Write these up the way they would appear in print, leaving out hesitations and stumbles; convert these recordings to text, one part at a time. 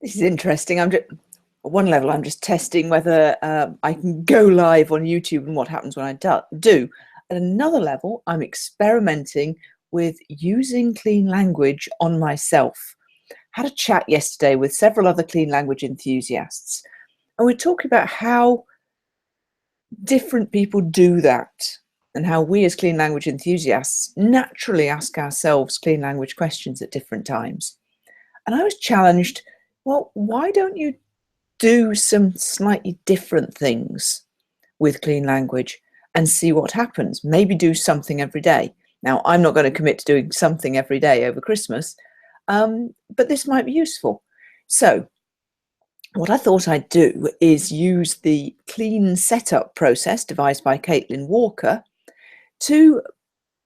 This is interesting. At one level, I'm just testing whether I can go live on YouTube and what happens when I do. At another level, I'm experimenting with using clean language on myself. Had a chat yesterday with several other clean language enthusiasts, and we're talking about how different people do that and how we as clean language enthusiasts naturally ask ourselves clean language questions at different times. And I was challenged, well, why don't you do some slightly different things with clean language and see what happens? Maybe do something every day. Now, I'm not going to commit to doing something every day over Christmas, but this might be useful. So what I thought I'd do is use the clean setup process devised by Caitlin Walker to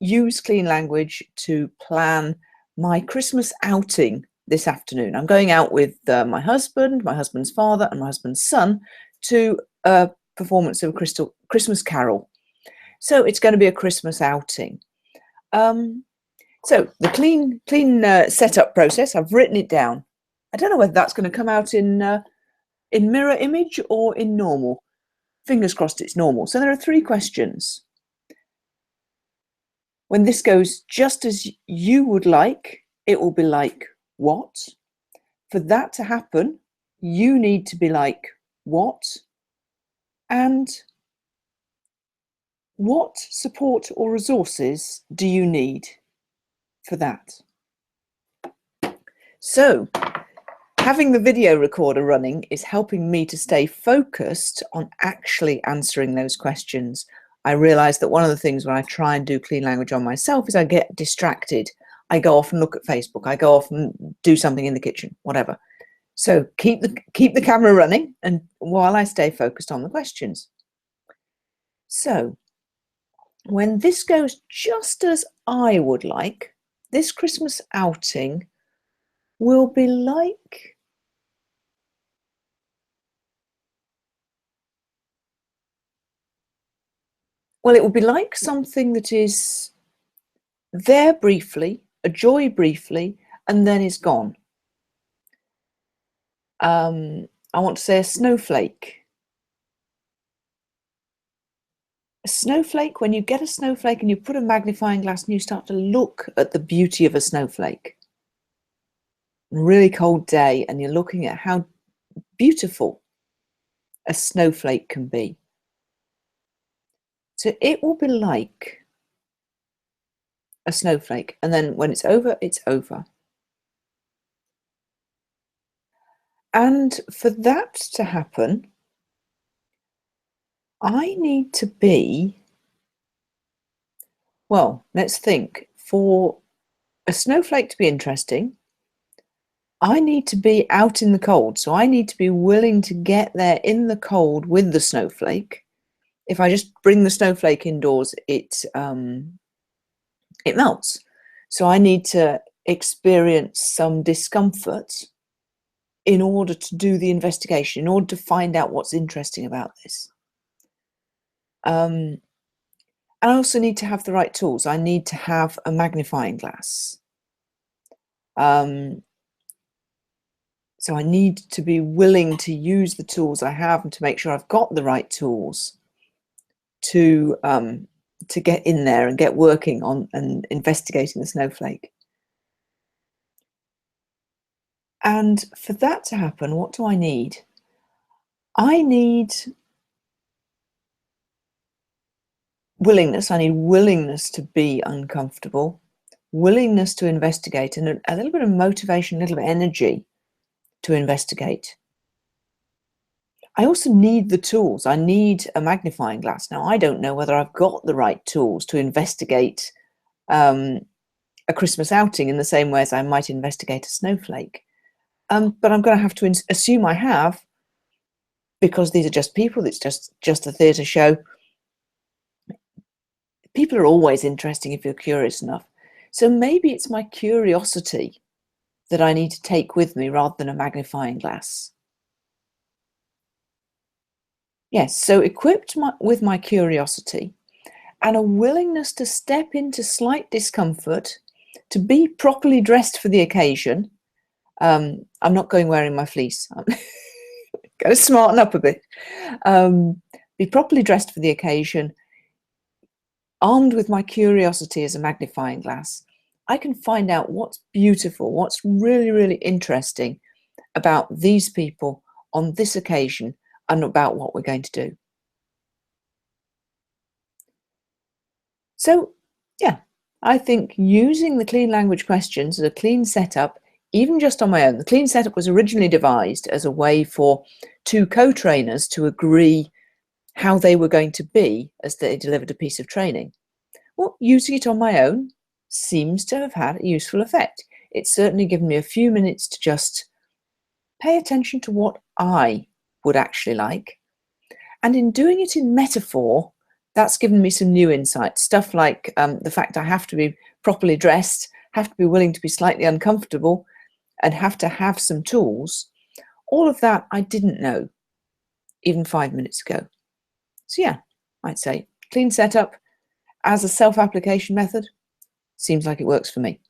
use clean language to plan my Christmas outing this afternoon. I'm going out with my husband's father, and my husband's son to a performance of a Christmas Carol. So it's going to be a Christmas outing. So the clean setup process, I've written it down. I don't know whether that's going to come out in mirror image or in normal. Fingers crossed it's normal. So there are 3 questions. When this goes just as you would like, it will be like what? For that to happen, you need to be like what? And what support or resources do you need for that? So having the video recorder running is helping me to stay focused on actually answering those questions. I realize that one of the things when I try and do clean language on myself is I get distracted. I go off and look at Facebook. I go off and do something in the kitchen, whatever. So keep the camera running and while I stay focused on the questions. So when this goes just as I would like, this Christmas outing will be like it will be like something that is there briefly, a joy briefly, and then is gone. I want to say a snowflake. A snowflake, when you get a snowflake and you put a magnifying glass and you start to look at the beauty of a snowflake. A really cold day and you're looking at how beautiful a snowflake can be. So it will be like a snowflake, and then when it's over, it's over. And for that to happen, I need to be, well, let's think. For a snowflake to be interesting, I need to be out in the cold. So I need to be willing to get there in the cold with the snowflake. If I just bring the snowflake indoors, it melts. So I need to experience some discomfort in order to do the investigation, in order to find out what's interesting about this. And I also need to have the right tools. I need to have a magnifying glass. So I need to be willing to use the tools I have and to make sure I've got the right tools to get in there and get working on and investigating the snowflake. And for that to happen, what do I need? I need willingness. I need willingness to be uncomfortable, willingness to investigate, and a little bit of motivation, a little bit of energy to investigate. I also need the tools. I need a magnifying glass. Now, I don't know whether I've got the right tools to investigate a Christmas outing in the same way as I might investigate a snowflake. But I'm going to have to assume I have, because these are just people. It's just a theatre show. People are always interesting if you're curious enough. So maybe it's my curiosity that I need to take with me rather than a magnifying glass. Yes, so equipped with my curiosity and a willingness to step into slight discomfort, to be properly dressed for the occasion, I'm not going wearing my fleece. I'm going to smarten up a bit. Be properly dressed for the occasion, armed with my curiosity as a magnifying glass. I can find out what's beautiful, what's really, really interesting about these people on this occasion and about what we're going to do. So, yeah, I think using the clean language questions as a clean setup, even just on my own, the clean setup was originally devised as a way for two co-trainers to agree how they were going to be as they delivered a piece of training. Well, using it on my own seems to have had a useful effect. It's certainly given me a few minutes to just pay attention to what I would actually like. And in doing it in metaphor, that's given me some new insights. Stuff like the fact I have to be properly dressed, have to be willing to be slightly uncomfortable, and have to have some tools. All of that I didn't know even 5 minutes ago. So yeah, I'd say clean setup as a self-application method seems like it works for me.